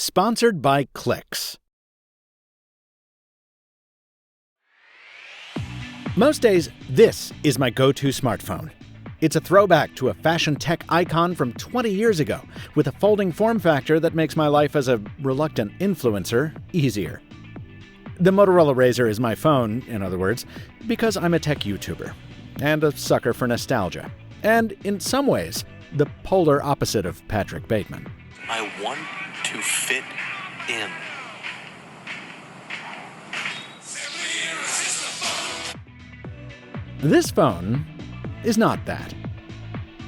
Sponsored by Clicks. Most days, this is my go-to smartphone. It's a throwback to a fashion tech icon from 20 years ago, with a folding form factor that makes my life as a reluctant influencer easier. The Motorola Razr is my phone, in other words, because I'm a tech YouTuber and a sucker for nostalgia, and in some ways, the polar opposite of Patrick Bateman. I want to fit in. This phone is not that.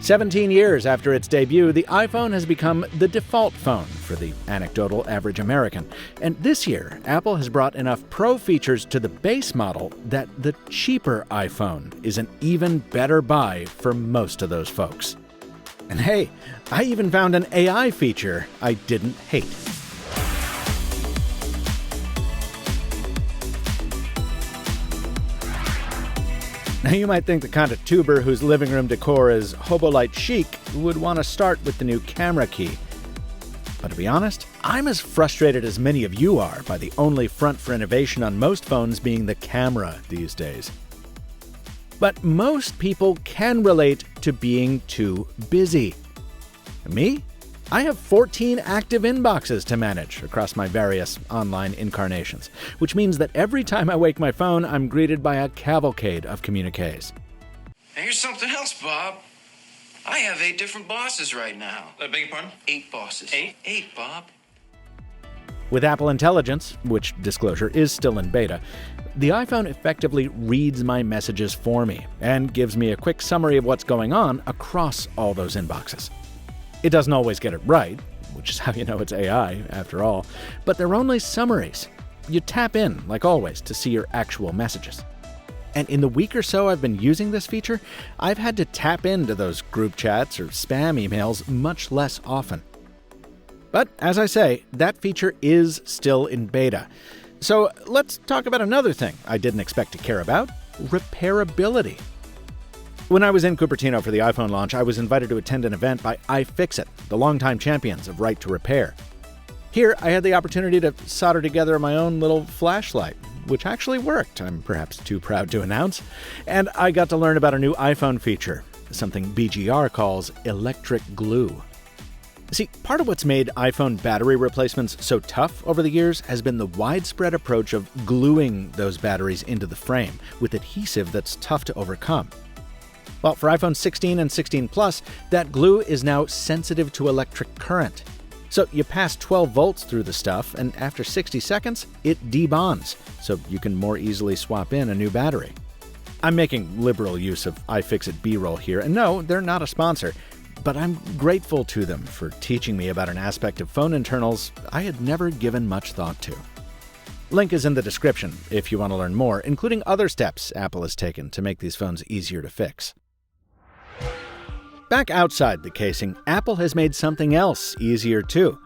17 years after its debut, the iPhone has become the default phone for the anecdotal average American. And this year, Apple has brought enough pro features to the base model that the cheaper iPhone is an even better buy for most of those folks. And hey, I even found an AI feature I didn't hate. Now, you might think the kind of tuber whose living room decor is hobo-light chic would want to start with the new camera key. But to be honest, I'm as frustrated as many of you are by the only front for innovation on most phones being the camera these days. But most people can relate to being too busy. Me? I have 14 active inboxes to manage across my various online incarnations, which means that every time I wake my phone, I'm greeted by a cavalcade of communiques. And here's something else, Bob. I have 8 different bosses right now. I beg your pardon? 8 bosses. 8? 8, Bob. With Apple Intelligence, which, disclosure, is still in beta, the iPhone effectively reads my messages for me and gives me a quick summary of what's going on across all those inboxes. It doesn't always get it right, which is how you know it's AI, after all, but they're only summaries. You tap in, like always, to see your actual messages. And in the week or so I've been using this feature, I've had to tap into those group chats or spam emails much less often. But as I say, that feature is still in beta. So let's talk about another thing I didn't expect to care about: repairability. When I was in Cupertino for the iPhone launch, I was invited to attend an event by iFixit, the longtime champions of right to repair. Here, I had the opportunity to solder together my own little flashlight, which actually worked, I'm perhaps too proud to announce, and I got to learn about a new iPhone feature, something BGR calls electric glue. See, part of what's made iPhone battery replacements so tough over the years has been the widespread approach of gluing those batteries into the frame with adhesive that's tough to overcome. Well, for iPhone 16 and 16 Plus, that glue is now sensitive to electric current. So you pass 12 volts through the stuff, and after 60 seconds, it debonds, so you can more easily swap in a new battery. I'm making liberal use of iFixit B-roll here, and no, they're not a sponsor, but I'm grateful to them for teaching me about an aspect of phone internals I had never given much thought to. Link is in the description if you want to learn more, including other steps Apple has taken to make these phones easier to fix. Back outside the casing, Apple has made something else easier too,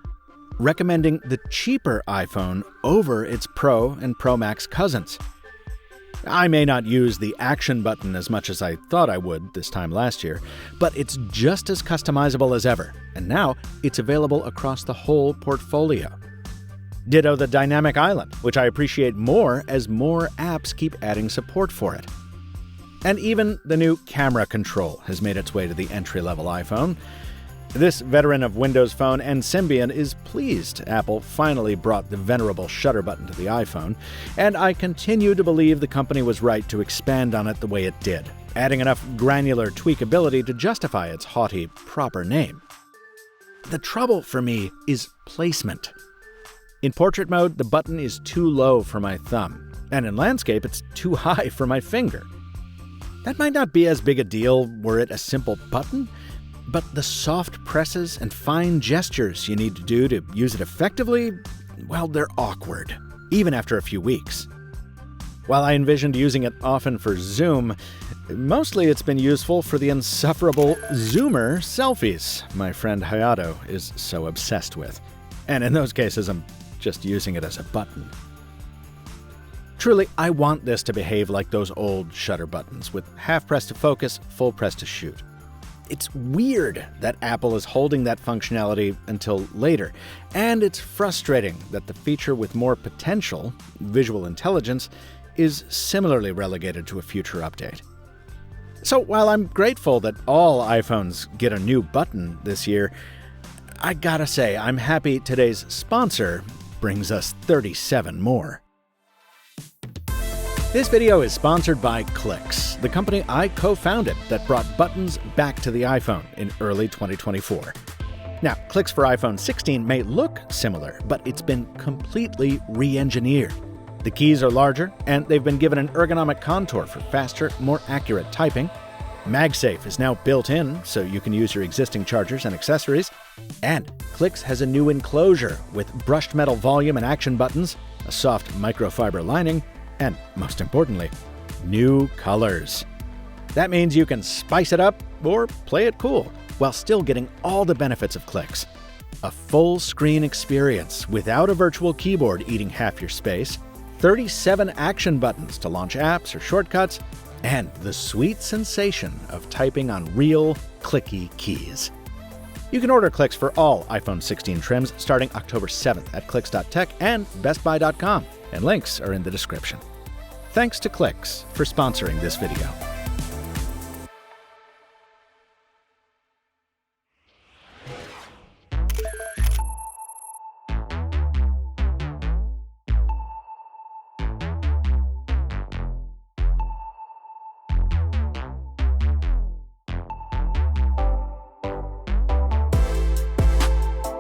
recommending the cheaper iPhone over its Pro and Pro Max cousins. I may not use the action button as much as I thought I would this time last year, but it's just as customizable as ever, and now it's available across the whole portfolio. Ditto the dynamic island, which I appreciate more as more apps keep adding support for it. And even the new camera control has made its way to the entry-level iPhone. This veteran of Windows Phone and Symbian is pleased Apple finally brought the venerable shutter button to the iPhone, and I continue to believe the company was right to expand on it the way it did, adding enough granular tweakability to justify its haughty, proper name. The trouble for me is placement. In portrait mode, the button is too low for my thumb, and in landscape, it's too high for my finger. That might not be as big a deal were it a simple button, but the soft presses and fine gestures you need to do to use it effectively, well, they're awkward, even after a few weeks. While I envisioned using it often for Zoom, mostly it's been useful for the insufferable Zoomer selfies my friend Hayato is so obsessed with. And in those cases, I'm just using it as a button. Truly, I want this to behave like those old shutter buttons, with half press to focus, full press to shoot. It's weird that Apple is holding that functionality until later, and it's frustrating that the feature with more potential, visual intelligence, is similarly relegated to a future update. So while I'm grateful that all iPhones get a new button this year, I gotta say I'm happy today's sponsor brings us 37 more. This video is sponsored by Clicks, the company I co-founded that brought buttons back to the iPhone in early 2024. Now, Clicks for iPhone 16 may look similar, but it's been completely re-engineered. The keys are larger, and they've been given an ergonomic contour for faster, more accurate typing. MagSafe is now built in, so you can use your existing chargers and accessories. And Clicks has a new enclosure with brushed metal volume and action buttons, a soft microfiber lining, and, most importantly, new colors. That means you can spice it up or play it cool while still getting all the benefits of Clicks. A full-screen experience without a virtual keyboard eating half your space, 37 action buttons to launch apps or shortcuts, and the sweet sensation of typing on real, clicky keys. You can order Clicks for all iPhone 16 trims starting October 7th at clicks.tech and bestbuy.com, and links are in the description. Thanks to Clicks for sponsoring this video.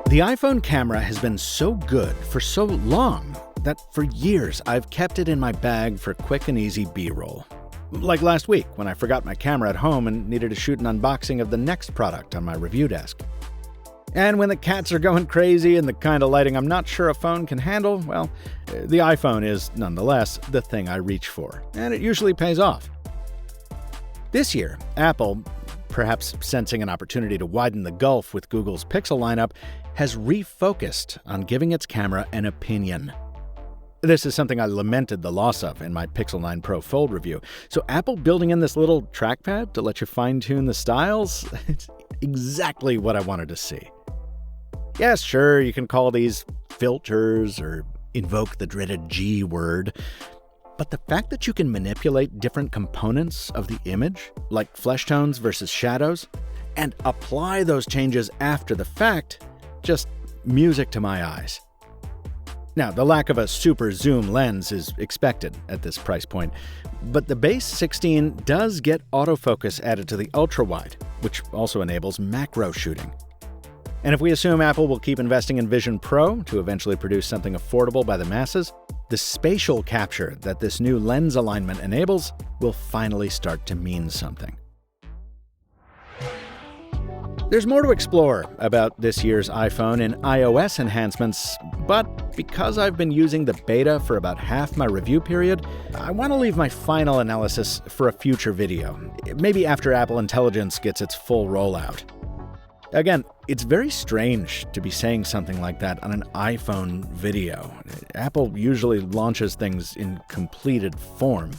The iPhone camera has been so good for so long that for years I've kept it in my bag for quick and easy B-roll. Like last week when I forgot my camera at home and needed to shoot an unboxing of the next product on my review desk. And when the cats are going crazy and the kind of lighting I'm not sure a phone can handle, well, the iPhone is nonetheless the thing I reach for, and it usually pays off. This year, Apple, perhaps sensing an opportunity to widen the gulf with Google's Pixel lineup, has refocused on giving its camera an opinion. This is something I lamented the loss of in my Pixel 9 Pro Fold review. So Apple building in this little trackpad to let you fine-tune the styles, it's exactly what I wanted to see. Yes, sure, you can call these filters or invoke the dreaded G word, but the fact that you can manipulate different components of the image, like flesh tones versus shadows, and apply those changes after the fact, just music to my eyes. Now, the lack of a super zoom lens is expected at this price point, but the base 16 does get autofocus added to the ultra-wide, which also enables macro shooting. And if we assume Apple will keep investing in Vision Pro to eventually produce something affordable by the masses, the spatial capture that this new lens alignment enables will finally start to mean something. There's more to explore about this year's iPhone in iOS enhancements, but because I've been using the beta for about half my review period, I want to leave my final analysis for a future video, maybe after Apple Intelligence gets its full rollout. Again, it's very strange to be saying something like that on an iPhone video. Apple usually launches things in completed form.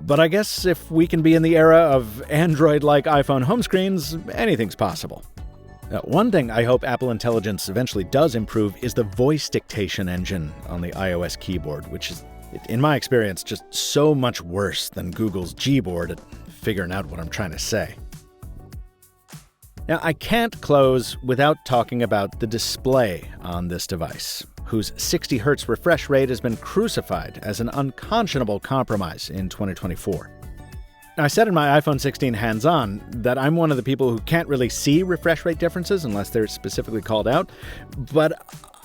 But I guess if we can be in the era of Android-like iPhone home screens, anything's possible. One thing I hope Apple Intelligence eventually does improve is the voice dictation engine on the iOS keyboard, which is, in my experience, just so much worse than Google's Gboard at figuring out what I'm trying to say. Now, I can't close without talking about the display on this device, whose 60 Hz refresh rate has been crucified as an unconscionable compromise in 2024. Now, I said in my iPhone 16 hands-on that I'm one of the people who can't really see refresh rate differences unless they're specifically called out, but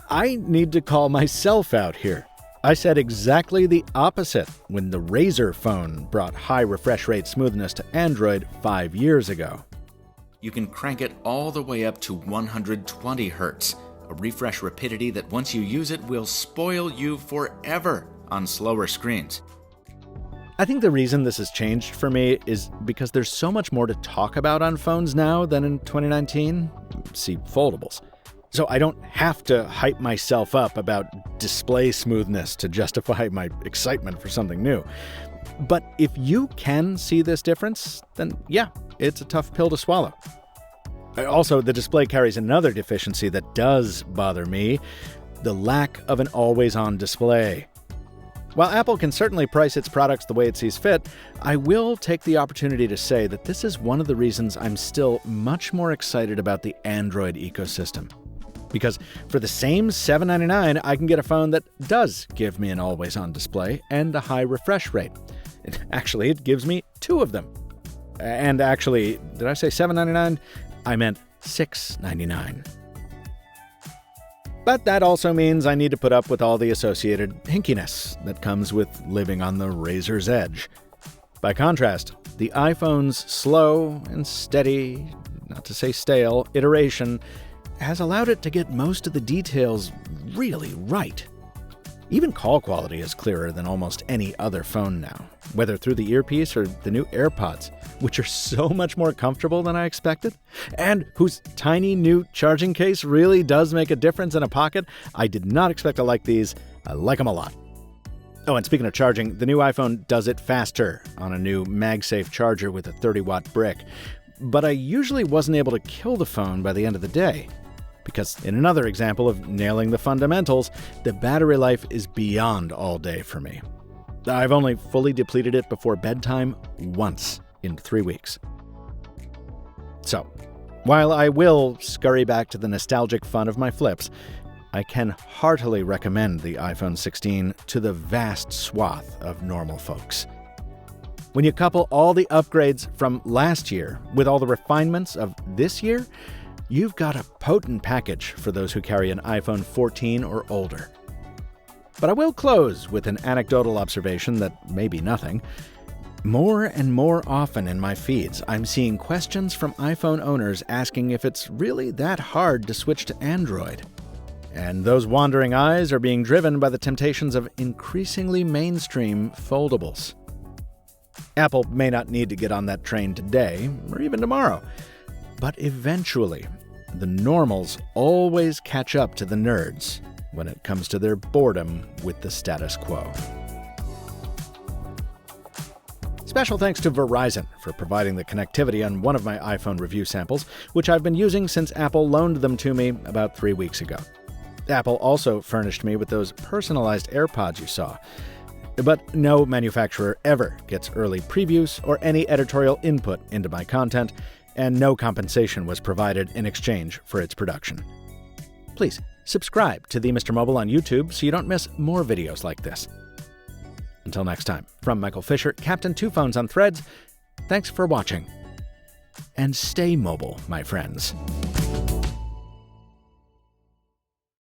I need to call myself out here. I said exactly the opposite when the Razr phone brought high refresh rate smoothness to Android 5 years ago. You can crank it all the way up to 120 Hz, a refresh rapidity that once you use it will spoil you forever on slower screens. I think the reason this has changed for me is because there's so much more to talk about on phones now than in 2019. See foldables. So I don't have to hype myself up about display smoothness to justify my excitement for something new. But if you can see this difference, then yeah, it's a tough pill to swallow. Also, the display carries another deficiency that does bother me: the lack of an always-on display. While Apple can certainly price its products the way it sees fit, I will take the opportunity to say that this is one of the reasons I'm still much more excited about the Android ecosystem. Because for the same $7.99, I can get a phone that does give me an always-on display and a high refresh rate. Actually, it gives me 2 of them. And actually, did I say $7.99? I meant $6.99. But that also means I need to put up with all the associated hinkiness that comes with living on the razor's edge. By contrast, the iPhone's slow and steady, not to say stale, iteration has allowed it to get most of the details really right. Even call quality is clearer than almost any other phone now, whether through the earpiece or the new AirPods, which are so much more comfortable than I expected, and whose tiny new charging case really does make a difference in a pocket. I did not expect to like these. I like them a lot. Oh, and speaking of charging, the new iPhone does it faster on a new MagSafe charger with a 30-watt brick. But I usually wasn't able to kill the phone by the end of the day. Because in another example of nailing the fundamentals, the battery life is beyond all day for me. I've only fully depleted it before bedtime once in 3 weeks. So, while I will scurry back to the nostalgic fun of my flips, I can heartily recommend the iPhone 16 to the vast swath of normal folks. When you couple all the upgrades from last year with all the refinements of this year, you've got a potent package for those who carry an iPhone 14 or older. But I will close with an anecdotal observation that may be nothing. More and more often in my feeds, I'm seeing questions from iPhone owners asking if it's really that hard to switch to Android. And those wandering eyes are being driven by the temptations of increasingly mainstream foldables. Apple may not need to get on that train today, or even tomorrow, but eventually, the normals always catch up to the nerds when it comes to their boredom with the status quo. Special thanks to Verizon for providing the connectivity on one of my iPhone review samples, which I've been using since Apple loaned them to me about 3 weeks ago. Apple also furnished me with those personalized AirPods you saw. But no manufacturer ever gets early previews or any editorial input into my content, and no compensation was provided in exchange for its production. Please subscribe to the Mr. Mobile on YouTube so you don't miss more videos like this. Until next time, from Michael Fisher, Captain Two Phones on Threads, thanks for watching. And stay mobile, my friends.